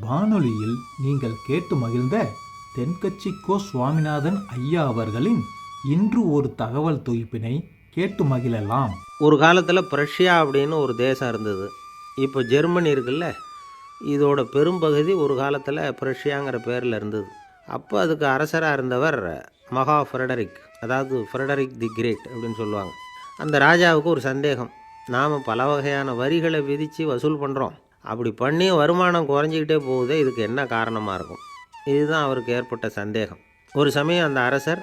வானொலியில் நீங்கள் கேட்டு மகிழ்ந்த தென்கட்சி கோ சுவாமிநாதன் ஐயா அவர்களின் இன்று ஒரு தகவல் தொகுப்பினை கேட்டு மகிழலாம். ஒரு காலத்தில் பிரஷ்யா அப்படின்னு ஒரு தேசம் இருந்தது. இப்போ ஜெர்மனி இருக்குல்ல, இதோட பெரும்பகுதி ஒரு காலத்தில் பிரஷ்யாங்கிற பேரில் இருந்தது. அப்போ அதுக்கு அரசராக இருந்தவர் மகா ஃப்ரெடரிக், அதாவது ஃப்ரெடரிக் தி கிரேட் அப்படின்னு சொல்லுவாங்க. அந்த ராஜாவுக்கு ஒரு சந்தேகம், நாம் பல வகையான வரிகளை விதித்து வசூல் பண்ணுறோம், அப்படி பண்ணி வருமானம் குறைஞ்சிக்கிட்டே போகுதே, இதுக்கு என்ன காரணமாக இருக்கும்? இதுதான் அவருக்கு ஏற்பட்ட சந்தேகம். ஒரு சமயம் அந்த அரசர்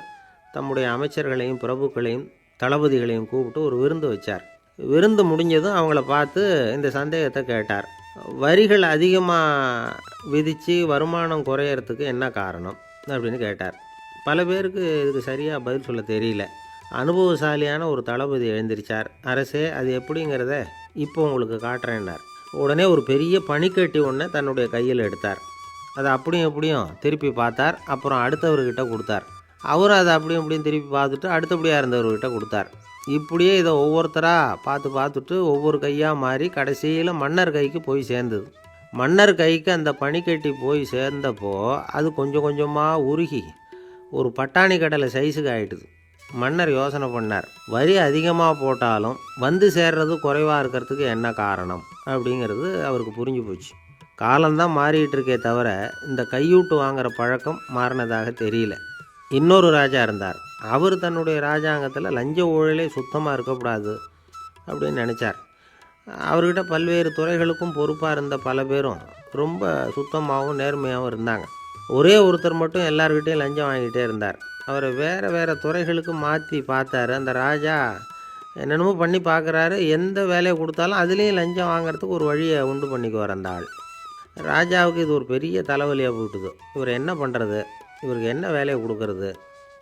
தம்முடைய அமைச்சர்களையும் பிரபுக்களையும் தளபதிகளையும் கூப்பிட்டு ஒரு விருந்து வச்சார். விருந்து முடிஞ்சதும் அவங்கள பார்த்து இந்த சந்தேகத்தை கேட்டார். வரிகள் அதிகமாக விதித்து வருமானம் குறையறதுக்கு என்ன காரணம் அப்படின்னு கேட்டார். பல பேருக்கு இதுக்கு சரியாக பதில் சொல்ல தெரியல. அனுபவசாலியான ஒரு தளபதி எழுந்திருச்சார். அரசே, அது எப்படிங்கிறத இப்போ உங்களுக்கு காட்டுறேன்னார். உடனே ஒரு பெரிய பனிக்கட்டி ஒன்றை தன்னுடைய கையில் எடுத்தார். அதை அப்படியும் எப்படியும் திருப்பி பார்த்தார். அப்புறம் அடுத்தவர்கிட்ட கொடுத்தார். அவரும் அதை அப்படியும் இப்படியும் திருப்பி பார்த்துட்டு அடுத்தபடியாக இருந்தவர்கிட்ட கொடுத்தார். இப்படியே இதை ஒவ்வொருத்தராக பார்த்துட்டு ஒவ்வொரு கையாக மாறி கடைசியில் மன்னர் கைக்கு போய் சேர்ந்தது. மன்னர் கைக்கு அந்த பனிக்கட்டி போய் சேர்ந்தப்போ அது கொஞ்சம் கொஞ்சமாக உருகி ஒரு பட்டாணி கடலை சைஸுக்கு ஆகிட்டுது. மன்னர் யோசனை பண்ணார், வரி அதிகமாக போட்டாலும் வந்து சேர்றது குறைவாக இருக்கிறதுக்கு என்ன காரணம் அப்படிங்கிறது அவருக்கு புரிஞ்சு போச்சு. காலம்தான் மாறிக்கிட்டு இருக்கே தவிர இந்த கையூட்டு வாங்குகிற பழக்கம் மாறினதாக தெரியல. இன்னொரு ராஜா இருந்தார். அவர் தன்னுடைய ராஜாங்கத்தில் லஞ்ச ஊழலே சுத்தமாக இருக்கக்கூடாது அப்படின்னு நினச்சார். அவர்கிட்ட பல்வேறு துறைகளுக்கும் பொறுப்பாக இருந்த பல பேரும் ரொம்ப சுத்தமாகவும் நேர்மையாகவும் இருந்தாங்க. ஒரே ஒருத்தர் மட்டும் எல்லார்கிட்டையும் லஞ்சம் வாங்கிட்டே இருந்தார். அவரை வேறு துறைகளுக்கு மாற்றி பார்த்தாரு. அந்த ராஜா என்னென்னமோ பண்ணி பார்க்குறாரு. எந்த வேலையை கொடுத்தாலும் அதுலேயும் லஞ்சம் வாங்கிறதுக்கு ஒரு வழியை உண்டு பண்ணிக்குவார் அந்த ஆள். ராஜாவுக்கு இது ஒரு பெரிய தலைவலியாக போட்டுது. இவர் என்ன பண்ணுறது, இவருக்கு என்ன வேலையை கொடுக்கறது,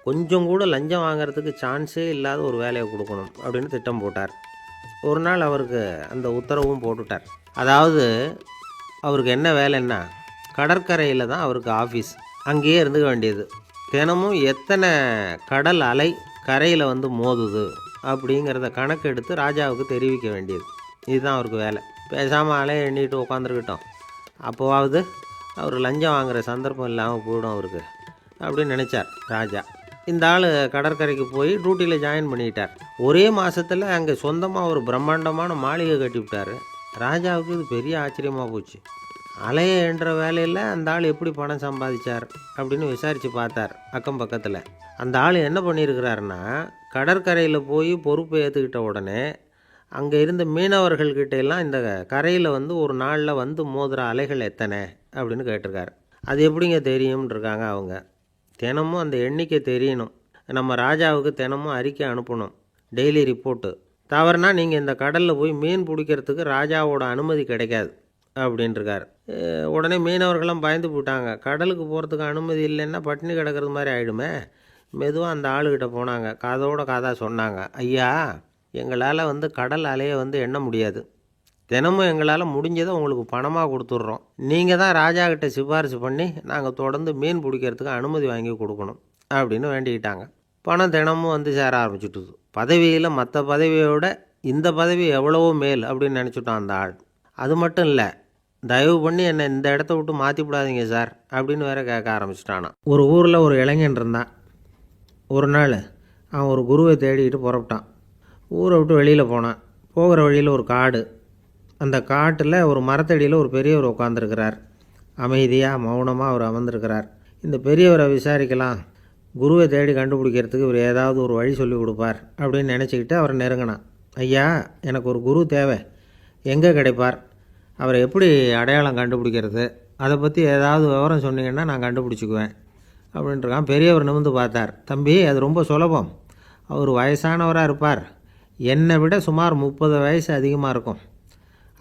கொஞ்சம் கூட லஞ்சம் வாங்கிறதுக்கு சான்ஸே இல்லாத ஒரு வேலையை கொடுக்கணும் அப்படின்னு திட்டம் போட்டார். ஒரு நாள் அவருக்கு அந்த உத்தரவும் போட்டுட்டார். அதாவது அவருக்கு என்ன வேலைன்னா, கடற்கரையில் தான் அவருக்கு ஆஃபீஸ். அங்கேயே இருந்துக்க வேண்டியது. தினமும் எத்தனை கடல் அலை கரையில் வந்து மோதுது அப்படிங்கிறத கணக்கு எடுத்து ராஜாவுக்கு தெரிவிக்க வேண்டியது. இதுதான் அவருக்கு வேலை. பேசாமல் அலையை எண்ணிட்டு உட்காந்துருக்கட்டும், அப்போவாவது அவர் லஞ்சம் வாங்குகிற சந்தர்ப்பம் இல்லாமல் போயிடும் அவருக்கு அப்படின்னு நினச்சார் ராஜா. இந்த ஆள் கடற்கரைக்கு போய் டியூட்டியில் ஜாயின் பண்ணிக்கிட்டார். ஒரே மாதத்தில் அங்கே சொந்தமாக ஒரு பிரம்மாண்டமான மாளிகை கட்டிவிட்டார். ராஜாவுக்கு இது பெரிய ஆச்சரியமாக போச்சு. அலையை என்ற வேலையில் அந்த ஆள் எப்படி பணம் சம்பாதிச்சார் அப்படின்னு விசாரித்து பார்த்தார் அக்கம் பக்கத்தில். அந்த ஆள் என்ன பண்ணியிருக்கிறாருன்னா, கடற்கரையில் போய் பொறுப்பை ஏற்றுக்கிட்ட உடனே அங்கே இருந்த மீனவர்கள்கிட்ட எல்லாம் இந்த கரையில் வந்து ஒரு நாளில் வந்து மோதுகிற அலைகள் எத்தனை அப்படின்னு கேட்டிருக்காரு. அது எப்படிங்க தெரியும்னு இருக்காங்க அவங்க. தினமும் அந்த எண்ணிக்கை தெரியணும். நம்ம ராஜாவுக்கு தினமும் அறிக்கை அனுப்பணும், டெய்லி ரிப்போர்ட்டு. தவறுனா நீங்கள் இந்த கடலில் போய் மீன் பிடிக்கிறதுக்கு ராஜாவோட அனுமதி கிடைக்காது அப்படின்ட்டுருக்கார். உடனே மீனவர்கள்லாம் பயந்து போட்டாங்க. கடலுக்கு போகிறதுக்கு அனுமதி இல்லைன்னா பட்டினி கிடக்கிறது மாதிரி ஆகிடுமே. மெதுவாக அந்த ஆளுகிட்ட போனாங்க. காதோட காதாக சொன்னாங்க, ஐயா, எங்களால் வந்து கடல் அலையை வந்து எண்ண முடியாது. தினமும் எங்களால் முடிஞ்சதை உங்களுக்கு பணமாக கொடுத்துட்றோம். நீங்கள் தான் ராஜா கிட்ட சிபாரிசு பண்ணி நாங்கள் தொடர்ந்து மீன் பிடிக்கிறதுக்கு அனுமதி வாங்கி கொடுக்கணும் அப்படின்னு வேண்டிக்கிட்டாங்க. பணம் தினமும் வந்து சேர ஆரம்பிச்சுட்டுது. பதவியில் மற்ற பதவியோட இந்த பதவி எவ்வளவோ மேல் அப்படின்னு நினச்சிட்டோம் அந்த ஆள். அது மட்டும் இல்லை, தயவு பண்ணி என்னை இந்த இடத்த விட்டு மாற்றிவிடாதீங்க சார் அப்படின்னு வேற கேட்க ஆரம்பிச்சிட்டானான். ஒரு ஊரில் ஒரு இளைஞன் இருந்தான். ஒரு நாள் அவன் ஒரு குருவை தேடிக்கிட்டு புறப்பட்டான். ஊரை விட்டு வெளியில் போனான். போகிற வழியில் ஒரு காடு. அந்த காட்டில் ஒரு மரத்தடியில் ஒரு பெரியவர் உட்காந்துருக்கிறார். அமைதியாக மௌனமாக அவர் அமர்ந்திருக்கிறார். இந்த பெரியவரை விசாரிக்கலாம், குருவை தேடி கண்டுபிடிக்கிறதுக்கு இவர் ஏதாவது ஒரு வழி சொல்லி கொடுப்பார் அப்படின்னு நினச்சிக்கிட்டு அவரை நெருங்கினான். ஐயா, எனக்கு ஒரு குரு தேவை, எங்கே கிடைப்பார், அவரை எப்படி அடையாளம் கண்டுபிடிக்கிறது, அதை பற்றி ஏதாவது விவரம் சொன்னீங்கன்னா நான் கண்டுபிடிச்சிக்குவேன் அப்படின்ட்டுருக்கான். பெரியவர் நிமிர்ந்து பார்த்தார். தம்பி, அது ரொம்ப சுலபம். அவர் வயசானவராக இருப்பார். என்னை விட சுமார் 30 வயசு அதிகமாக இருக்கும்.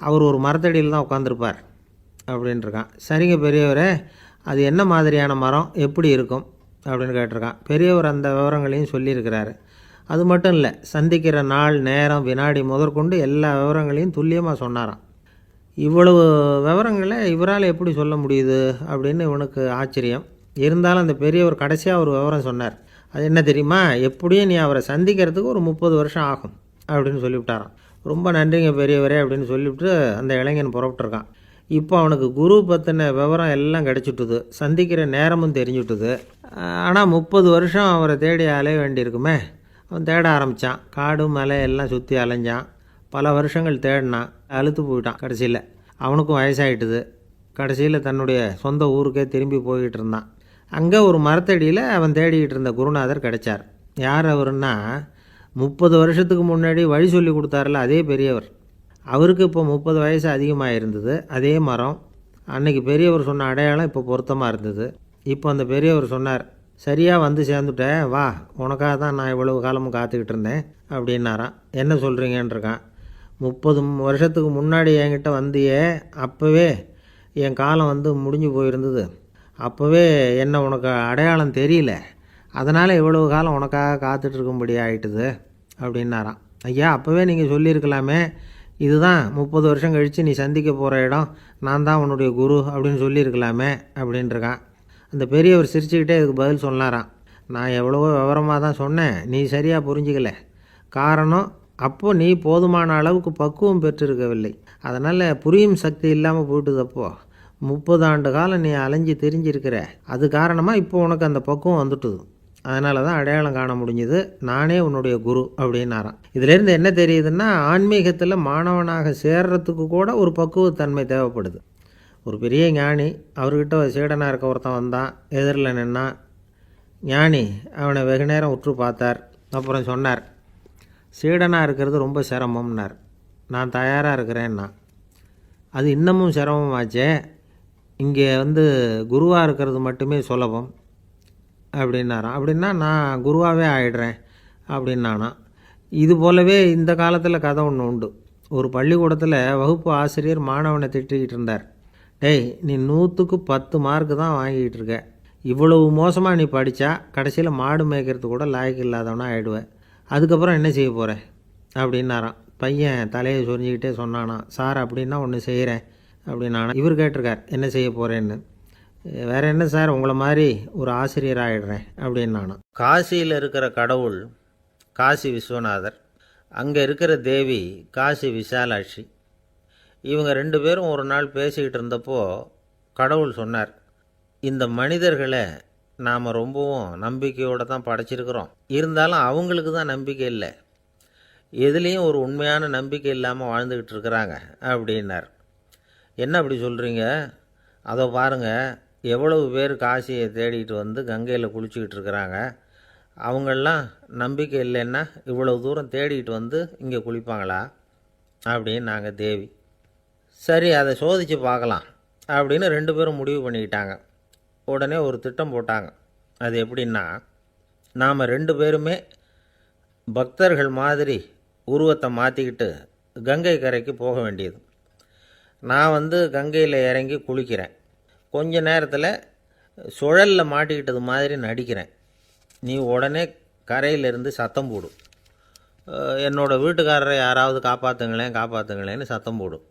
அவர் ஒரு மரத்தடியில் தான் உட்காந்துருப்பார் அப்படின்ட்டுருக்கான். சரிங்க பெரியவரே, அது என்ன மாதிரியான மரம், எப்படி இருக்கும் அப்படின்னு கேட்டிருக்கான். பெரியவர் அந்த விவரங்களையும் சொல்லியிருக்கிறாரு. அது மட்டும் இல்லை, சந்திக்கிற நாள், நேரம், வினாடி முதற்கொண்டு எல்லா விவரங்களையும் துல்லியமாக சொன்னாராம். இவ்வளவு விவரங்களை இவரால் எப்படி சொல்ல முடியுது அப்படின்னு இவனுக்கு ஆச்சரியம். இருந்தாலும் அந்த பெரியவர் கடைசியாக ஒரு விவரம் சொன்னார். அது என்ன தெரியுமா, எப்படியும் நீ அவரை சந்திக்கிறதுக்கு ஒரு 30 வருஷம் ஆகும் அப்படின்னு சொல்லிவிட்டாராம். ரொம்ப நன்றிங்க பெரியவரே அப்படின்னு சொல்லிவிட்டு அந்த இளைஞன் புறப்பட்டுருக்கான். இப்போ அவனுக்கு குரு பற்றின விவரம் எல்லாம் கிடச்சிட்டுது, சந்திக்கிற நேரமும் தெரிஞ்சுட்டுது. ஆனால் 30 வருஷம் அவரை தேடி அலைய வேண்டியிருக்குமே. அவன் தேட ஆரம்பித்தான். காடு மலை எல்லாம் சுற்றி அலைஞ்சான். பல வருஷங்கள் தேடினான். அழுத்து போயிட்டான். கடைசியில் அவனுக்கும் வயசாகிட்டுது. கடைசியில் தன்னுடைய சொந்த ஊருக்கே திரும்பி போய்கிட்டு இருந்தான். அங்கே ஒரு மரத்தடியில் அவன் தேடிக்கிட்டு இருந்த குருநாதர் கிடைச்சார். யார் அவருன்னா, 30 வருஷத்துக்கு முன்னாடி வழி சொல்லி கொடுத்தாருல அதே பெரியவர். அவருக்கு இப்போ 30 வயசு அதிகமாக இருந்தது. அதே மரம். அன்னைக்கு பெரியவர் சொன்ன அடையாளம் இப்போ பொருத்தமாக இருந்தது. இப்போ அந்த பெரியவர் சொன்னார், சரியாக வந்து சேர்ந்துட்டேன், வா, உனக்காக தான் நான் இவ்வளவு காலமும் காத்துக்கிட்டு இருந்தேன் அப்படின்னாராம். என்ன சொல்கிறீங்கன்றிருக்கான். 30 வருஷத்துக்கு முன்னாடி என்கிட்ட வந்தியே, அப்போவே என் காலம் வந்து முடிஞ்சு போயிருந்தது. அப்போவே என்ன உனக்கு அடையாளம் தெரியல, அதனால் இவ்வளவு காலம் உனக்காக காத்துட்ருக்கும்படி ஆகிட்டுது அப்படின்னாராம். ஐயா, அப்போவே நீங்கள் சொல்லியிருக்கலாமே, இதுதான் 30 வருஷம் கழித்து நீ சந்திக்க போகிற இடம், நான் தான் உன்னுடைய குரு அப்படின்னு சொல்லியிருக்கலாமே அப்படின்ட்டுருக்கான். அந்த பெரியவர் சிரிச்சுக்கிட்டே இதுக்கு பதில் சொன்னாராம். நான் எவ்வளவோ விவரமாக தான் சொன்னேன், நீ சரியாக புரிஞ்சிக்கல. காரணம், அப்போது நீ போதுமான அளவுக்கு பக்குவம் பெற்றிருக்கவில்லை. அதனால் புரியும் சக்தி இல்லாமல் போயிட்டுது. அப்போது 30 ஆண்டு காலம் நீ அலைஞ்சி தெரிஞ்சிருக்கிற, அது காரணமாக இப்போ உனக்கு அந்த பக்குவம் வந்துட்டுது. அதனால தான் அடையாளம் காண முடிஞ்சுது, நானே உன்னுடைய குரு அப்படின்னாராம். இதிலேருந்து என்ன தெரியுதுன்னா, ஆன்மீகத்தில் மாணவனாக சேர்றதுக்கு கூட ஒரு பக்குவத்தன்மை தேவைப்படுது. ஒரு பெரிய ஞானி, அவர்கிட்ட சீடனாக இருக்க ஒருத்தன் வந்தான், எதிரில் நின்னான். ஞானி அவனை வெகு நேரம் உற்று பார்த்தார். அப்புறம் சொன்னார், சீடனாக இருக்கிறது ரொம்ப சிரமம்னார். நான் தயாராக இருக்கிறேன்னா. அது இன்னமும் சிரமமாச்சே, இங்கே வந்து குருவாக இருக்கிறது மட்டுமே சுலபம் அப்படின்னாராம். அப்படின்னா நான் குருவாகவே ஆகிடுறேன் அப்படின்னானா. இது போலவே இந்த காலத்தில் கதை ஒன்று உண்டு. ஒரு பள்ளிக்கூடத்தில் வகுப்பு ஆசிரியர் மாணவனை திட்டிக்கிட்டு இருந்தார். டேய், நீ 100க்கு 10 மார்க்கு தான் வாங்கிக்கிட்டு இருக்க. இவ்வளவு மோசமாக நீ படித்தா கடைசியில் மாடு மேய்க்கிறது கூட லாய்க்கு இல்லாதவனா ஆகிடுவேன். அதுக்கப்புறம் என்ன செய்ய போகிற அப்படின்னாராம். பையன் தலையை சொரிஞ்சிக்கிட்டே சொன்னானா, சார் அப்படின்னா ஒன்று செய்கிறேன் அப்படின்னானா. இவர் கேட்டிருக்கார், என்ன செய்ய போகிறேன்னு. வேறு என்ன சார், உங்களை மாதிரி ஒரு ஆசிரியர் ஆகிடுறேன் அப்படின்னானா. காசியில் இருக்கிற கடவுள் காசி விஸ்வநாதர், அங்கே இருக்கிற தேவி காசி விசாலாட்சி. இவங்க 2 பேரும் ஒரு நாள் பேசிக்கிட்டு இருந்தப்போ கடவுள் சொன்னார், இந்த மனிதர்களை நாம் ரொம்பவும் நம்பிக்கையோடு தான் படைச்சிருக்கிறோம். இருந்தாலும் அவங்களுக்கு தான் நம்பிக்கை இல்லை, எதுலேயும் ஒரு உண்மையான நம்பிக்கை இல்லாமல் வாழ்ந்துக்கிட்டு இருக்கிறாங்க அப்படின்னார். என்ன அப்படி சொல்கிறீங்க? அதோ பாருங்கள், எவ்வளவு பேர் காசியை தேடிட்டு வந்து கங்கையில் குளிச்சுக்கிட்டு இருக்கிறாங்க. அவங்களெலாம் நம்பிக்கை இல்லைன்னா இவ்வளவு தூரம் தேடிட்டு வந்து இங்கே குளிப்பாங்களா அப்படின்னு நாங்கள் தேவி. சரி, அதை சோதித்து பார்க்கலாம் அப்படின்னு 2 பேரும் முடிவு பண்ணிக்கிட்டாங்க. உடனே ஒரு திட்டம் போட்டாங்க. அது எப்படின்னா, நாம் 2 பேருமே பக்தர்கள் மாதிரி உருவத்தை மாற்றிக்கிட்டு கங்கை கரைக்கு போக வேண்டியது. நான் வந்து கங்கையில் இறங்கி குளிக்கிறேன். கொஞ்ச நேரத்தில் சுழலில் மாட்டிக்கிட்டது மாதிரி நடிக்கிறேன். நீ உடனே கரையிலேருந்து சத்தம் போடும், என்னோடய வீட்டுக்காரரை யாராவது காப்பாற்றுங்களேன்னு சத்தம் போடும்.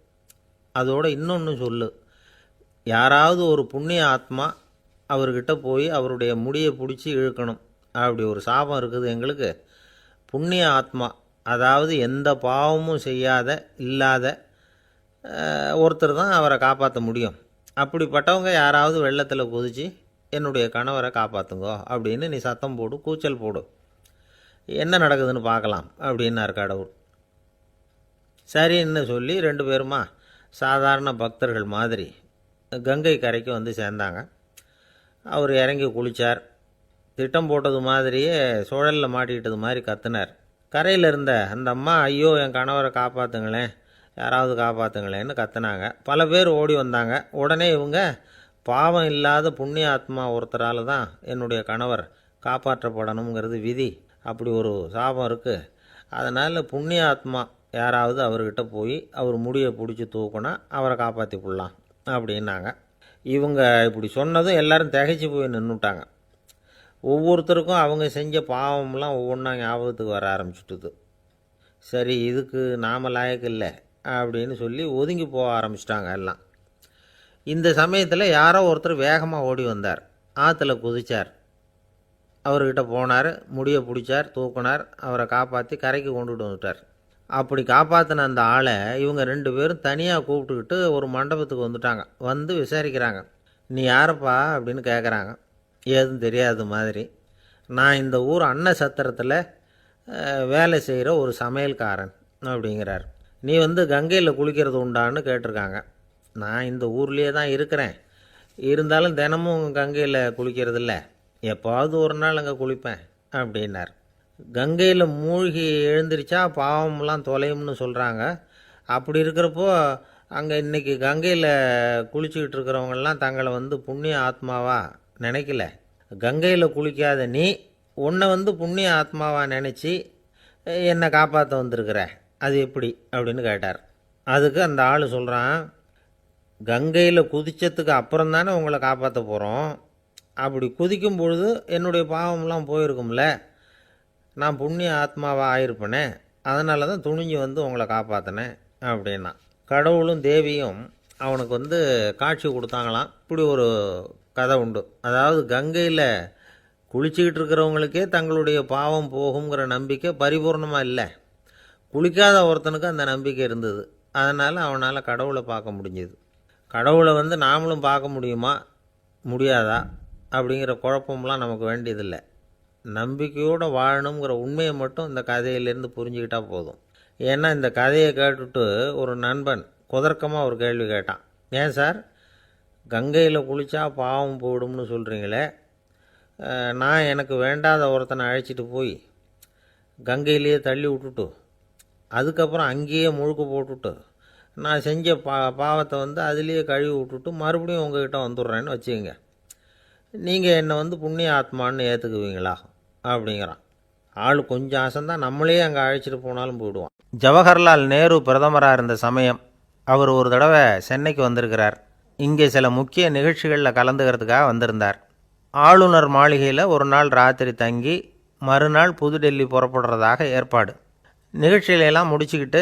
அதோடு இன்னொன்று சொல்லு, யாராவது ஒரு புண்ணிய ஆத்மா அவர்கிட்ட போய் அவருடைய முடியை பிடிச்சி இழுக்கணும். அப்படி ஒரு சாபம் இருக்குது எங்களுக்கு. புண்ணிய ஆத்மா, அதாவது எந்த பாவமும் செய்யாத இல்லாத ஒருத்தர் தான் அவரை காப்பாற்ற முடியும். அப்படிப்பட்டவங்க யாராவது வெள்ளத்தில் குதித்து என்னுடைய கணவரை காப்பாற்றுங்கோ அப்படின்னு நீ சத்தம் போடு, கூச்சல் போடு, என்ன நடக்குதுன்னு பார்க்கலாம் அப்படின்னார் கடவுள். சரின்னு சொல்லி 2 பேருமா சாதாரண பக்தர்கள் மாதிரி கங்கை கரைக்கு வந்து சேர்ந்தாங்க. அவர் இறங்கி குளித்தார். திட்டம் போட்டது மாதிரியே சுழலில் மாட்டிக்கிட்டது மாதிரி கத்துனார். கரையில் இருந்த அந்த அம்மா, ஐயோ என் கணவரை காப்பாற்றுங்களேன், யாராவது காப்பாற்றுங்களேன்னு கத்துனாங்க. பல பேர் ஓடி வந்தாங்க. உடனே இவங்க, பாவம் இல்லாத புண்ணிய ஆத்மா ஒருத்தரால் தான் என்னுடைய கணவர் காப்பாற்றப்படணுங்கிறது விதி, அப்படி ஒரு சாபம் இருக்குது, அதனால் புண்ணிய ஆத்மா யாராவது அவர்கிட்ட போய் அவர் முடியை பிடிச்சி தூக்குனா அவரை காப்பாற்றி போடலாம் அப்படின்னாங்க. இவங்க இப்படி சொன்னதும் எல்லோரும் திகைச்சு போய் நின்றுட்டாங்க. ஒவ்வொருத்தருக்கும் அவங்க செஞ்ச பாவம்லாம் ஒவ்வொன்றா ஞாபகத்துக்கு வர ஆரம்பிச்சுட்டுது. சரி, இதுக்கு நாம் லாயக்கு இல்லை அப்படின்னு சொல்லி ஒதுங்கி போக ஆரம்பிச்சிட்டாங்க எல்லாம். இந்த சமயத்தில் யாரோ ஒருத்தர் வேகமாக ஓடி வந்தார். ஆற்றுல குதித்தார். அவர்கிட்ட போனார், முடியை பிடிச்சார், தூக்குனார், அவரை காப்பாற்றி கரைக்கு கொண்டுட்டு வந்துட்டார். அப்படி காப்பாற்றின அந்த ஆளை இவங்க 2 பேரும் தனியாக கூப்பிட்டுக்கிட்டு ஒரு மண்டபத்துக்கு வந்துட்டாங்க. வந்து விசாரிக்கிறாங்க. நீ யாரப்பா அப்படின்னு கேட்குறாங்க. ஏதும் தெரியாத மாதிரி. நான் இந்த ஊர் அன்ன சத்திரத்தில் வேலை செய்கிற ஒரு சமையல்காரன் அப்படிங்கிறார். நீ வந்து கங்கையில் குளிக்கிறது உண்டான்னு கேட்டிருக்காங்க. நான் இந்த ஊர்லேயே தான் இருக்கிறேன், இருந்தாலும் தினமும் கங்கையில் குளிக்கிறது இல்லை, எப்போவாவது ஒரு நாள் அங்கே குளிப்பேன் அப்படின்னார். கங்கையில் மூழ்கி எழுந்திரிச்சா பாவம்லாம் தொலையும்னு சொல்கிறாங்க. அப்படி இருக்கிறப்போ அங்கே இன்றைக்கி கங்கையில் குளிச்சுக்கிட்டு இருக்கிறவங்கெல்லாம் தங்களை வந்து புண்ணிய ஆத்மாவா நினைக்கல. கங்கையில் குளிக்காத நீ உன்னை வந்து புண்ணிய ஆத்மாவா நினச்சி என்னை காப்பாற்ற வந்திருக்கிற, அது எப்படி அப்படின்னு கேட்டார். அதுக்கு அந்த ஆள் சொல்கிறான், கங்கையில் குதித்ததுக்கு அப்புறம் தானே உங்களை காப்பாற்ற போகிறோம். அப்படி குதிக்கும் பொழுது என்னுடைய பாவம்லாம் போயிருக்கும்ல, நான் புண்ணிய ஆத்மாவாக ஆயிருப்பேனே, அதனால தான் துணிஞ்சு வந்து உங்களை காப்பாற்றினேன் அப்படின்னா. கடவுளும் தேவியும் அவனுக்கு வந்து காட்சி கொடுத்தாங்களாம். இப்படி ஒரு கதை உண்டு. அதாவது கங்கையில் குளிச்சுக்கிட்டு இருக்கிறவங்களுக்கே தங்களுடைய பாவம் போகுங்கிற நம்பிக்கை பரிபூர்ணமாக இல்லை, குளிக்காத ஒருத்தனுக்கு அந்த நம்பிக்கை இருந்தது. அதனால் அவனால் கடவுளை பார்க்க முடிஞ்சுது. கடவுளை வந்து நாமளும் பார்க்க முடியுமா முடியாதா அப்படிங்கிற குழப்பம்லாம் நமக்கு வேண்டியதில்லை. நம்பிக்கையோடு வாழணுங்கிற உண்மையை மட்டும் இந்த கதையிலேருந்து புரிஞ்சுக்கிட்டால் போதும். ஏன்னா இந்த கதையை கேட்டுட்டு ஒரு நண்பன் குதர்க்கமாக ஒரு கேள்வி கேட்டான். ஏன் சார், கங்கையில் குளித்தா பாவம் போயிடும்னு சொல்கிறீங்களே, நான் எனக்கு வேண்டாத ஒருத்தனை அழைச்சிட்டு போய் கங்கையிலேயே தள்ளி விட்டுட்டு அதுக்கப்புறம் அங்கேயே முழுக்க போட்டுட்டு நான் செஞ்ச பாவத்தை வந்து அதுலேயே கழுவி விட்டுட்டு மறுபடியும் உங்ககிட்ட வந்துடுறேன்னு வச்சுக்கோங்க, நீங்கள் என்னை வந்து புண்ணிய ஆத்மான்னு ஏற்றுக்குவீங்களா அப்படிங்கிறான். ஆள் கொஞ்சம் ஆசைந்தான், நம்மளே அங்கே அழைச்சிட்டு போனாலும் போயிடுவான். ஜவஹர்லால் நேரு பிரதமராக இருந்த சமயம் அவர் ஒரு தடவை சென்னைக்கு வந்திருக்கிறார். இங்கே சில முக்கிய நிகழ்ச்சிகளில் கலந்துக்கிறதுக்காக வந்திருந்தார். ஆளுநர் மாளிகையில் ஒரு நாள் ராத்திரி தங்கி மறுநாள் புதுடெல்லி புறப்படுறதாக ஏற்பாடு. நிகழ்ச்சியிலெல்லாம் முடிச்சுக்கிட்டு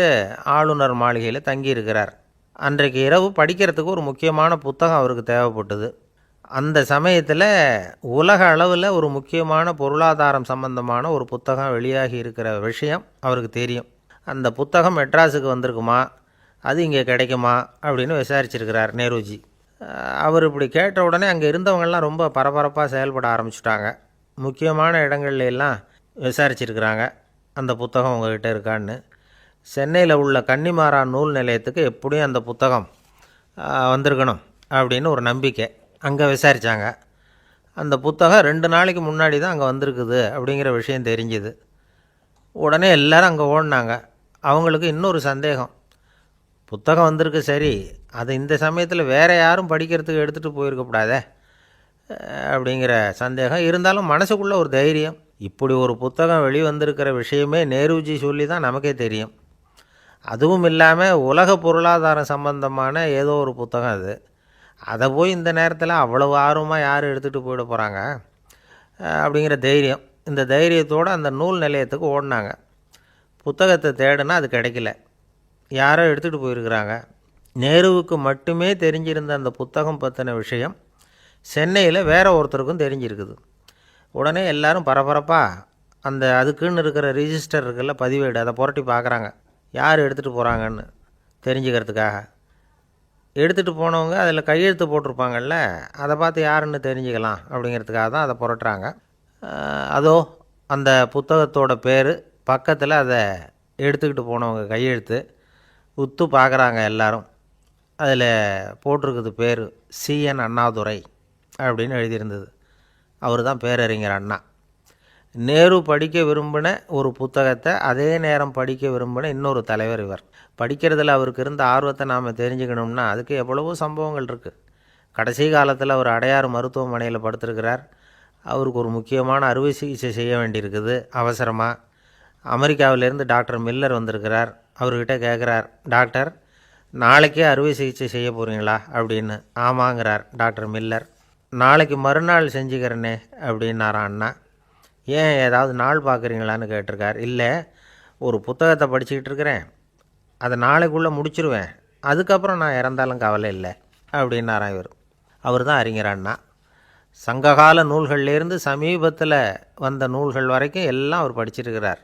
ஆளுநர் மாளிகையில் தங்கியிருக்கிறார். அன்றைக்கு இரவு படிக்கிறதுக்கு ஒரு முக்கியமான புத்தகம் அவருக்கு தேவைப்பட்டது. அந்த சமயத்தில் உலக அளவில் ஒரு முக்கியமான பொருளாதாரம் சம்பந்தமான ஒரு புத்தகம் வெளியாகி இருக்கிற விஷயம் அவருக்கு தெரியும். அந்த புத்தகம் மெட்ராஸுக்கு வந்திருக்குமா, அது இங்கே கிடைக்குமா அப்படின்னு விசாரிச்சிருக்கிறார் நேருஜி. அவர் இப்படி கேட்ட உடனே அங்கே இருந்தவங்கெல்லாம் ரொம்ப பரபரப்பாக செயல்பட ஆரம்பிச்சுட்டாங்க. முக்கியமான இடங்கள்ல எல்லாம் விசாரிச்சிருக்கிறாங்க அந்த புத்தகம் உங்கள்கிட்ட இருக்கான்னு. சென்னையில் உள்ள கன்னிமாரா நூல் நிலையத்துக்கு எப்படியும் அந்த புத்தகம் வந்திருக்கணும் அப்படின்னு ஒரு நம்பிக்கை. அங்கே விசாரித்தாங்க. அந்த புத்தகம் 2 நாளைக்கு முன்னாடி தான் அங்கே வந்திருக்குது அப்படிங்கிற விஷயம் தெரிஞ்சுது. உடனே எல்லோரும் அங்கே ஓடினாங்க. அவங்களுக்கு இன்னொரு சந்தேகம், புத்தகம் வந்திருக்கு சரி, அது இந்த சமயத்தில் வேறு யாரும் படிக்கிறதுக்கு எடுத்துகிட்டு போயிருக்கக்கூடாதே அப்படிங்கிற சந்தேகம் இருந்தாலும் மனசுக்குள்ளே ஒரு தைரியம். இப்படி ஒரு புத்தகம் வெளிவந்திருக்கிற விஷயமே நேருஜி சொல்லி தான் நமக்கே தெரியும். அதுவும் இல்லாமல் உலக பொருளாதாரம் சம்பந்தமான ஏதோ ஒரு புத்தகம் அது, அதை போய் இந்த நேரத்தில் அவ்வளவு ஆர்வமாக யார் எடுத்துகிட்டு போயிட போகிறாங்க அப்படிங்கிற தைரியம். இந்த தைரியத்தோடு அந்த நூல் நிலையத்துக்கு ஓடினாங்க. புத்தகத்தை தேடினா அது கிடைக்கல, யாரோ எடுத்துகிட்டு போயிருக்கிறாங்க. நேருவுக்கு மட்டுமே தெரிஞ்சிருந்த அந்த புத்தகம் பற்றின விஷயம் சென்னையில் வேற ஒருத்தருக்கும் தெரிஞ்சிருக்குது. உடனே எல்லோரும் பரபரப்பாக அந்த அதுக்குன்னு இருக்கிற ரிஜிஸ்டர் இருக்குல்ல, பதிவேடு, அதை புரட்டி பார்க்குறாங்க யார் எடுத்துகிட்டு போகிறாங்கன்னு தெரிஞ்சுக்கிறதுக்காக. எடுத்துகிட்டு போனவங்க அதில் கையெழுத்து போட்டிருப்பாங்கல்ல, அதை பார்த்து யாருன்னு தெரிஞ்சுக்கலாம் அப்படிங்கிறதுக்காக தான் அதை புரட்டுறாங்க. அதோ அந்த புத்தகத்தோட பேர் பக்கத்தில் அதை எடுத்துக்கிட்டு போனவங்க கையெழுத்து உத்து பார்க்குறாங்க எல்லாரும். அதில் போட்டிருக்குது பேர் CN அண்ணாதுரை அப்படின்னு எழுதியிருந்தது. அவர் தான் பேரறிஞர் அண்ணா. நேரு படிக்க விரும்பின ஒரு புத்தகத்தை அதே நேரம் படிக்க விரும்பின இன்னொரு தலைவர் இவர். படிக்கிறதுல அவருக்கு இருந்த ஆர்வத்தை நாம் தெரிஞ்சுக்கணும்னா அதுக்கு எவ்வளவோ சம்பவங்கள் இருக்குது. கடைசி காலத்தில் அவர் அடையாறு மருத்துவமனையில் படுத்திருக்கிறார். அவருக்கு ஒரு முக்கியமான அறுவை சிகிச்சை செய்ய வேண்டியிருக்குது அவசரமாக. அமெரிக்காவிலேருந்து டாக்டர் மில்லர் வந்திருக்கிறார். அவர்கிட்ட கேட்குறார், டாக்டர் நாளைக்கே அறுவை சிகிச்சை செய்ய போகிறீங்களா அப்படின்னு. ஆமாங்கிறார் டாக்டர் மில்லர். நாளைக்கு மறுநாள் செஞ்சுக்கிறேனே அப்படின்னாரான் அண்ணா. ஏன் ஏதாவது நாள் பார்க்குறீங்களான்னு கேட்டிருக்கார். இல்லை, ஒரு புத்தகத்தை படிச்சுக்கிட்டு இருக்கிறேன், அதை நாளைக்குள்ளே முடிச்சிருவேன், அதுக்கப்புறம் நான் இறந்தாலும் கவலை இல்லை அப்படின்னாரான் இவர். அவர் தான் அறிஞர் அண்ணா. சங்ககால நூல்கள்லேருந்து சமீபத்தில் வந்த நூல்கள் வரைக்கும் எல்லாம் அவர் படிச்சிருக்கிறார்.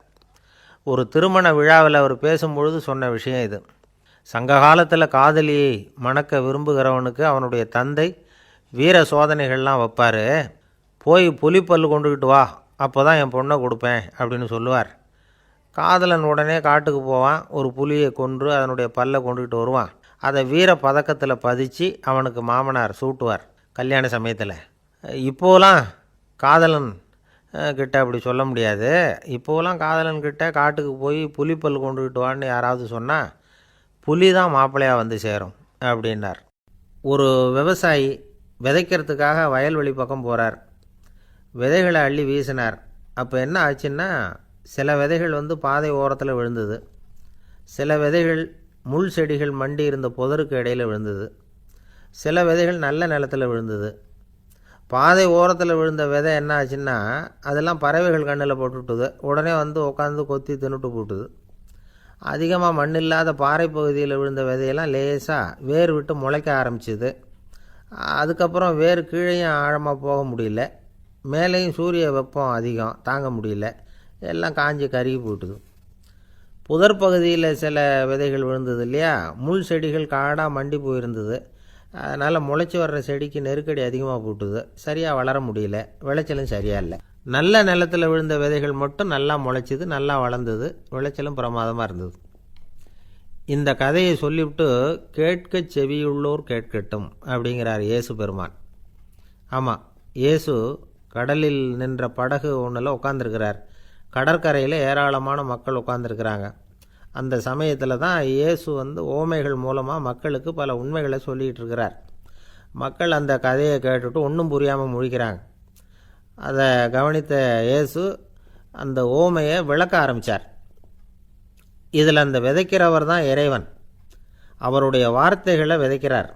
ஒரு திருமண விழாவில் அவர் பேசும்பொழுது சொன்ன விஷயம் இது. சங்க காலத்தில் காதலியை மணக்க விரும்புகிறவனுக்கு அவனுடைய தந்தை வீர சோதனைகள்லாம் வைப்பார். போய் புலிப்பல் கொண்டுக்கிட்டு வா, அப்போ தான் என் பொண்ணை கொடுப்பேன் அப்படின்னு சொல்லுவார். காதலன் உடனே காட்டுக்கு போவான், ஒரு புலியை கொன்று அதனுடைய பல்லை கொண்டுக்கிட்டு வருவான். அதை வீர பதக்கத்தில் பதிச்சு அவனுக்கு மாமனார் சூட்டுவார் கல்யாண சமயத்தில். இப்போலாம் காதலன் கிட்ட அப்படி சொல்ல முடியாது. இப்போலாம் காதலன்கிட்ட காட்டுக்கு போய் புலிப்பல் கொண்டுக்கிட்டு வான்னு யாராவது சொன்னால் புலி தான் மாப்பிள்ளையாக வந்து சேரும் அப்படின்னார். ஒரு விவசாயி விதைக்கிறதுக்காக வயல்வெளி பக்கம் போகிறார். விதைகளை அள்ளி வீசினார். அப்போ என்ன ஆச்சுன்னா, சில விதைகள் வந்து பாதை ஓரத்தில் விழுந்தது, சில விதைகள் முள் செடிகள் மண்டி இருந்த புதருக்கு இடையில் விழுந்தது, சில விதைகள் நல்ல நிலத்தில் விழுந்தது. பாதை ஓரத்தில் விழுந்த விதை என்ன ஆச்சுன்னா, அதெல்லாம் பறவைகள் கண்ணில் போட்டுவிட்டுது. உடனே வந்து உட்காந்து கொத்தி தின்னுட்டு போட்டுது. அதிகமாக மண் இல்லாத பாறை பகுதியில் விழுந்த விதையெல்லாம் லேசாக வேர் விட்டு முளைக்க ஆரம்பிச்சிது. அதுக்கப்புறம் வேர் கீழேயும் ஆழமாக போக முடியல, மேலேயும் சூரிய வெப்பம் அதிகம் தாங்க முடியல, எல்லாம் காஞ்சி கருகி போட்டுது. புதர் பகுதியில் சில விதைகள் விழுந்தது இல்லையா, முள் செடிகள் காடாக மண்டி போயிருந்தது. அதனால் முளைச்சி வர்ற செடிக்கு நெருக்கடி அதிகமாக போட்டுது, சரியாக வளர முடியல, விளைச்சலும் சரியாக இல்லை. நல்ல நிலத்தில் விழுந்த விதைகள் மட்டும் நல்லா முளைச்சிது, நல்லா வளர்ந்தது, விளைச்சலும் பிரமாதமாக இருந்தது. இந்த கதையை சொல்லிவிட்டு கேட்க செவியுள்ளோர் கேட்கட்டும் அப்படிங்கிறார் இயேசு பெருமான். ஆமாம், இயேசு கடலில் நின்ற படகு ஒன்றில் உட்காந்துருக்கிறார். கடற்கரையில் ஏராளமான மக்கள் உட்காந்துருக்கிறாங்க. அந்த சமயத்தில் தான் இயேசு வந்து ஓமைகள் மூலமாக மக்களுக்கு பல உண்மைகளை சொல்லிகிட்டு இருக்கிறார். மக்கள் அந்த கதையை கேட்டுட்டு ஒன்றும் புரியாமல் முழிக்கிறாங்க. அதை கவனித்த இயேசு அந்த ஓமையை விளக்க ஆரம்பித்தார். இதில் அந்த விதைக்கிறவர் தான் இறைவன். அவருடைய வார்த்தைகளை விதைக்கிறார்.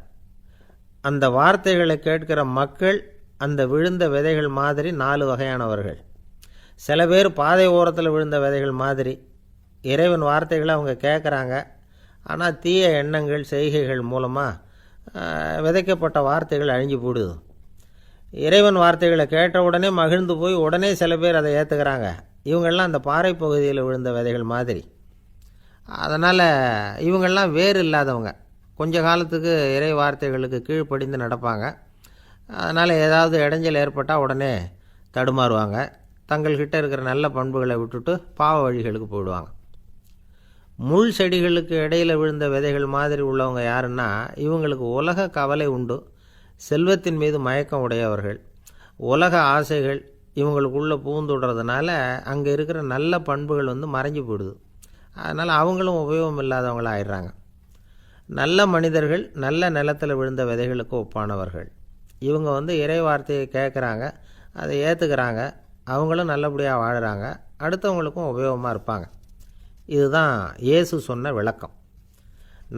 அந்த வார்த்தைகளை கேட்கிற மக்கள் அந்த விழுந்த விதைகள் மாதிரி 4 வகையானவர்கள். சில பேர் பாதை ஓரத்தில் விழுந்த விதைகள் மாதிரி இறைவன் வார்த்தைகளை அவங்க கேட்குறாங்க. ஆனால் தீய எண்ணங்கள் செய்கைகள் மூலமாக விதைக்கப்பட்ட வார்த்தைகள் அழிஞ்சு போடுது. இறைவன் வார்த்தைகளை கேட்ட உடனே மகிழ்ந்து போய் உடனே சில பேர் அதை ஏற்றுக்கிறாங்க. இவங்கெல்லாம் அந்த பாறை பகுதியில் விழுந்த விதைகள் மாதிரி. அதனால் இவங்கெல்லாம் வேறு இல்லாதவங்க, கொஞ்ச காலத்துக்கு இறை வார்த்தைகளுக்கு கீழ்ப்படிந்து நடப்பாங்க. அதனால் ஏதாவது இடைஞ்சல் ஏற்பட்டால் உடனே தடுமாறுவாங்க. தங்கள்கிட்ட இருக்கிற நல்ல பண்புகளை விட்டுட்டு பாவ வழிகளுக்கு போயிடுவாங்க. முள் செடிகளுக்கு இடையில் விழுந்த விதைகள் மாதிரி உள்ளவங்க யாருன்னா, இவங்களுக்கு உலக கவலை உண்டு, செல்வத்தின் மீது மயக்கம் உடையவர்கள். உலக ஆசைகள் இவங்களுக்குள்ளே பூந்துடுறதுனால அங்கே இருக்கிற நல்ல பண்புகள் வந்து மறைஞ்சு போயிடுது. அதனால் அவங்களும் உபயோகம் இல்லாதவங்களாக ஆயிடுறாங்க. நல்ல மனிதர்கள் நல்ல நிலத்தில் விழுந்த விதைகளுக்கு ஒப்பானவர்கள். இவங்க வந்து இறை வார்த்தையை கேட்குறாங்க, அதை ஏற்றுக்கிறாங்க, அவங்களும் நல்லபடியாக வாழுறாங்க, அடுத்தவங்களுக்கும் உபயோகமாக இருப்பாங்க. இதுதான் இயேசு சொன்ன விளக்கம்.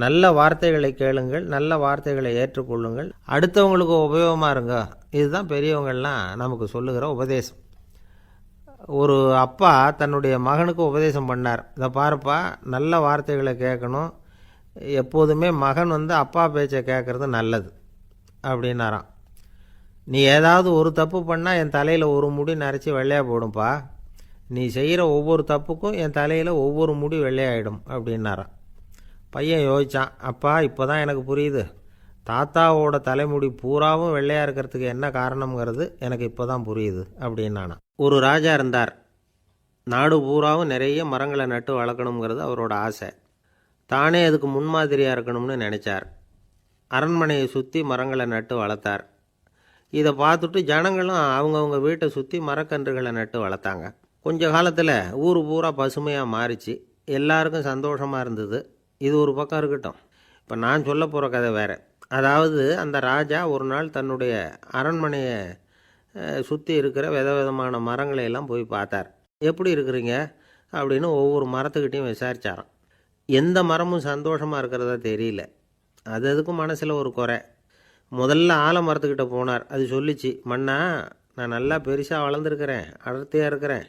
நல்ல வார்த்தைகளை கேளுங்கள், நல்ல வார்த்தைகளை ஏற்றுக்கொள்ளுங்கள், அடுத்தவங்களுக்கு உபயோகமாக இருங்க. இதுதான் பெரியவங்கள்லாம் நமக்கு சொல்லுகிற உபதேசம். ஒரு அப்பா தன்னுடைய மகனுக்கு உபதேசம் பண்ணார். இதை பாருப்பா, நல்ல வார்த்தைகளை கேட்கணும், எப்போதுமே மகன் வந்து அப்பா பேச்சை கேட்குறது நல்லது அப்படின்னாராம். நீ ஏதாவது ஒரு தப்பு பண்ணால் என் தலையில் ஒரு முடி நரைச்சி வெள்ளையாக போடும்பா, நீ செய்கிற ஒவ்வொரு தப்புக்கும் என் தலையில் ஒவ்வொரு முடி வெள்ளையாயிடும் அப்படின்னாராம். பையன் யோசித்தான், அப்பா இப்போ தான் எனக்கு புரியுது, தாத்தாவோட தலைமுடி பூராவும் வெள்ளையாக இருக்கிறதுக்கு என்ன காரணங்கிறது எனக்கு இப்போ தான் புரியுது அப்படின்னானா. ஒரு ராஜா இருந்தார். நாடு பூராவும் நிறைய மரங்களை நட்டு வளர்க்கணுங்கிறது அவரோட ஆசை. தானே அதுக்கு முன்மாதிரியாக இருக்கணும்னு நினச்சார். அரண்மனையை சுற்றி மரங்களை நட்டு வளர்த்தார். இதை பார்த்துட்டு ஜனங்களும் அவங்கவுங்க வீட்டை சுற்றி மரக்கன்றுகளை நட்டு வளர்த்தாங்க. கொஞ்ச காலத்தில் ஊர் பூரா பசுமையாக மாறிச்சு. எல்லாருக்கும் சந்தோஷமாக இருந்தது. இது ஒரு பக்கம் இருக்கட்டும். இப்போ நான் சொல்ல போகிற கதை வேறு. அதாவது, அந்த ராஜா ஒரு நாள் தன்னுடைய அரண்மனையை சுற்றி இருக்கிற விதவிதமான மரங்களை எல்லாம் போய் பார்த்தார். எப்படி இருக்கிறீங்க அப்படின்னு ஒவ்வொரு மரத்துக்கிட்டையும் விசாரித்தாராம். எந்த மரமும் சந்தோஷமாக இருக்கிறதா தெரியல. அது அதுக்கும் மனசில் ஒரு குறை. முதல்ல ஆலமரத்துக்கிட்ட போனார். அது சொல்லிச்சு, மண்ணா, நான் நல்லா பெருசாக வளர்ந்துருக்கிறேன், அடர்த்தியாக இருக்கிறேன்,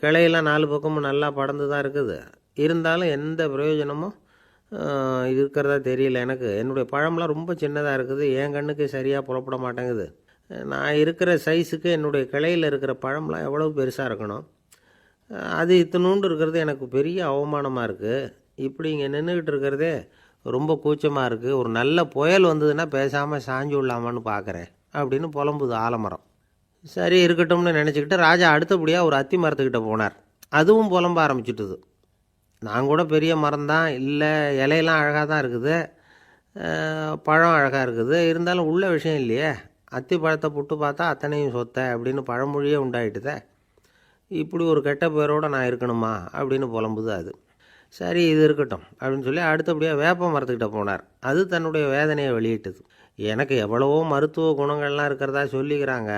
கிளையெல்லாம் 4 பக்கமும் நல்லா படர்ந்து தான் இருக்குது, இருந்தாலும் எந்த பிரயோஜனமும் இருக்கிறதா தெரியல எனக்கு. என்னுடைய பழம்லாம் ரொம்ப சின்னதாக இருக்குது, என் கண்ணுக்கு சரியாக புலப்பட மாட்டேங்குது. நான் இருக்கிற சைஸுக்கு என்னுடைய கிளையில் இருக்கிற பழம்லாம் எவ்வளோ பெருசாக இருக்கணும். அது இத்தினூண்டு இருக்கிறது எனக்கு பெரிய அவமானமாக இருக்குது. இப்படி இங்கே நின்றுக்கிட்டு இருக்கிறதே ரொம்ப கூச்சமாக இருக்குது. ஒரு நல்ல புயல் வந்ததுன்னா பேசாமல் சாஞ்சு விடலாமான்னு பார்க்குறேன் அப்படின்னு புலம்புது ஆலமரம். சரி இருக்கட்டும்னு நினச்சிக்கிட்டு ராஜா அடுத்தபடியாக ஒரு அத்தி மரத்துக்கிட்ட போனார். அதுவும் புலம்ப ஆரம்பிச்சிட்டுது. நான் கூட பெரிய மரம்தான், இல்லை இலையெல்லாம் அழகாக தான் இருக்குது, பழம் அழகாக இருக்குது, இருந்தாலும் உள்ள விஷயம் இல்லையே, அத்தி பழத்தை புட்டு பார்த்தா அத்தனையும் சொத்தை அப்படின்னு பழமொழியே உண்டாயிட்டுதே. இப்படி ஒரு கெட்ட பேரோடு நான் இருக்கணுமா அப்படின்னு புலம்புது அது. சரி இது இருக்கட்டும் அப்படின்னு சொல்லி அடுத்தபடியாக வேப்ப மரத்துக்கிட்ட போனார். அது தன்னுடைய வேதனையை வெளியிட்டது. எனக்கு எவ்வளவோ மருத்துவ குணங்கள்லாம் இருக்கிறதா சொல்லிக்கிறாங்க,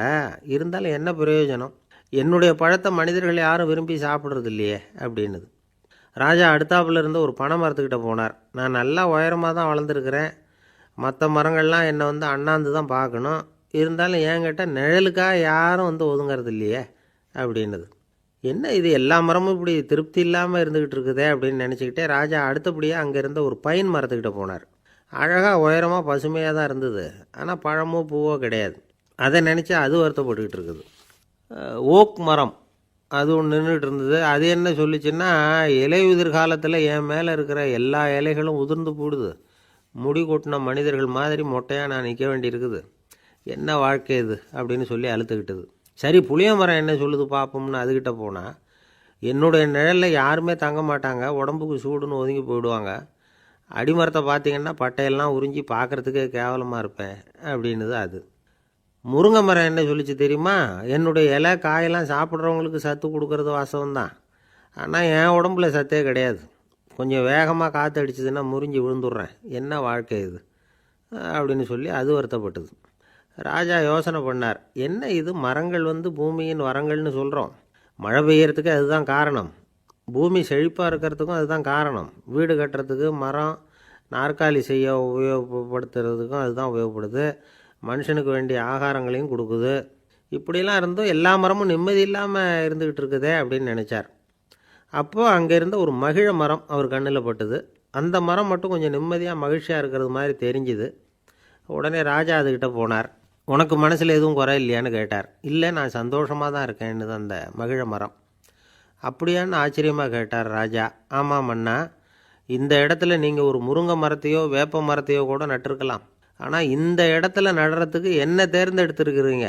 இருந்தாலும் என்ன பிரயோஜனம், என்னுடைய பழத்தை மனிதர்கள் யாரும் விரும்பி சாப்பிட்றது இல்லையே அப்படின்னுது. ராஜா அடுத்தாப்புல இருந்து ஒரு பனை மரத்துக்கிட்ட போனார். நான் நல்லா உயரமாக தான் வளர்ந்துருக்கிறேன், மற்ற மரங்கள்லாம் என்னை அண்ணாந்து தான் பார்க்கணும், இருந்தாலும் என்கிட்ட நிழலுக்காக யாரும் ஒதுங்கிறது இல்லையே அப்படின்னுது. என்ன இது எல்லா மரமும் இப்படி திருப்தி இல்லாமல் இருந்துக்கிட்டு இருக்குதே அப்படின்னு நினச்சிக்கிட்டே ராஜா அடுத்தபடியாக அங்கே இருந்த ஒரு பைன் மரத்துக்கிட்ட போனார். அழகாக உயரமாக பசுமையாக தான் இருந்தது, ஆனால் பழமோ பூவோ கிடையாது. அதை நினச்சி அது வருத்தப்பட்டுக்கிட்டு இருக்குது. ஓக் மரம் அது ஒன்று நின்றுட்டு இருந்தது. அது என்ன சொல்லிச்சுன்னா, இலை உதிர் காலத்தில் என் மேலே இருக்கிற எல்லா இலைகளும் உதிர்ந்து போடுது, முடி கொட்டின மனிதர்கள் மாதிரி மொட்டையாக நான் நிற்க வேண்டியிருக்குது, என்ன வாழ்க்கை இது அப்படின்னு சொல்லி அழுத்துக்கிட்டது. சரி புளிய மரம் என்ன சொல்லுது பார்ப்போம்னு அதுக்கிட்ட போனால், என்னுடைய நிழலில் யாருமே தங்க மாட்டாங்க, உடம்புக்கு சூடுன்னு ஒதுங்கி போயிடுவாங்க, அடிமரத்தை பார்த்திங்கன்னா பட்டையெல்லாம் உறிஞ்சி பார்க்குறதுக்கே கேவலமாக இருப்பேன் அப்படின்னுது அது. முருங்கை மரம் என்ன சொல்லிச்சு தெரியுமா, என்னுடைய இலை காயெல்லாம் சாப்பிட்றவங்களுக்கு சத்து கொடுக்கறது வாசம்தான், ஆனால் என் உடம்புல சத்தே கிடையாது, கொஞ்சம் வேகமாக காற்று அடிச்சதுன்னா முறிஞ்சி விழுந்துடுறேன், என்ன வாழ்க்கை இது அப்படின்னு சொல்லி அது வருத்தப்பட்டது. ராஜா யோசனை பண்ணார், என்ன இது மரங்கள் பூமியின் வரங்கள்னு சொல்கிறோம், மழை பெய்யறதுக்கு அதுதான் காரணம், பூமி செழிப்பாக இருக்கிறதுக்கும் அதுதான் காரணம், வீடு கட்டுறதுக்கு மரம், நாற்காலி செய்ய உபயோகப்படுத்துறதுக்கும் அதுதான் உபயோகப்படுது, மனுஷனுக்கு வேண்டிய ஆகாரங்களையும் கொடுக்குது, இப்படிலாம் இருந்தும் எல்லா மரமும் நிம்மதி இல்லாமல் இருந்துக்கிட்டு இருக்குதே அப்படின்னு நினச்சார். அப்போது அங்கே இருந்த ஒரு மகிழ மரம் அவர் கண்ணில் பட்டுது. அந்த மரம் மட்டும் கொஞ்சம் நிம்மதியாக மகிழ்ச்சியாக இருக்கிறது மாதிரி தெரிஞ்சுது. உடனே ராஜா அதுக்கிட்ட போனார். உனக்கு மனசில் எதுவும் குறை இல்லையான்னு கேட்டார். இல்லை நான் சந்தோஷமாக தான் இருக்கேன்னு அந்த மகிழ மரம். அப்படியான்னு ஆச்சரியமாக கேட்டார் ராஜா. ஆமாம் மன்னா, இந்த இடத்துல நீங்கள் ஒரு முருங்கை மரத்தையோ வேப்ப மரத்தையோ கூட நட்டிருக்கலாம், ஆனால் இந்த இடத்துல நடுறதுக்கு என்ன தேர்ந்தெடுத்துருக்குறீங்க,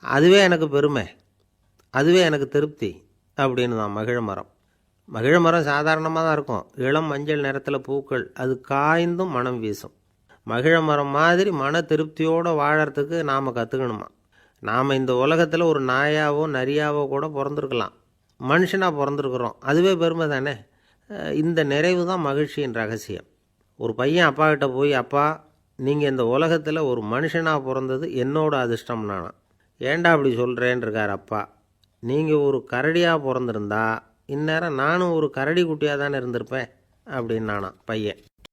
அதுவே எனக்கு பெருமை, அதுவே எனக்கு திருப்தி அப்படின்னு தான் மகிழ மரம். மகிழ மரம் சாதாரணமாக தான் இருக்கும், இளம் மஞ்சள் நிறத்தில் பூக்கள், அது காய்ந்தும் மனம் வீசும். மகிழ மரம் மாதிரி மன திருப்தியோடு வாழறதுக்கு நாம் கற்றுக்கணுமா. நாம் இந்த உலகத்தில் ஒரு நாயாவோ நரியாவோ கூட பிறந்திருக்கலாம், மனுஷனாக பிறந்திருக்கிறோம், அதுவே பெருமை தானே. இந்த நிறைவு தான் மகிழ்ச்சியின் ரகசியம். ஒரு பையன் அப்பா கிட்ட போய், அப்பா நீங்கள் இந்த உலகத்தில் ஒரு மனுஷனாக பிறந்தது என்னோட அதிர்ஷ்டம் நானா. ஏண்டா அப்படி சொல்கிறேன்னு இருக்கார் அப்பா. நீங்கள் ஒரு கரடியாக பிறந்திருந்தா இந்நேரம் நானும் ஒரு கரடி குட்டியாக தானே இருந்திருப்பேன் அப்படின்னு நானா பையன்.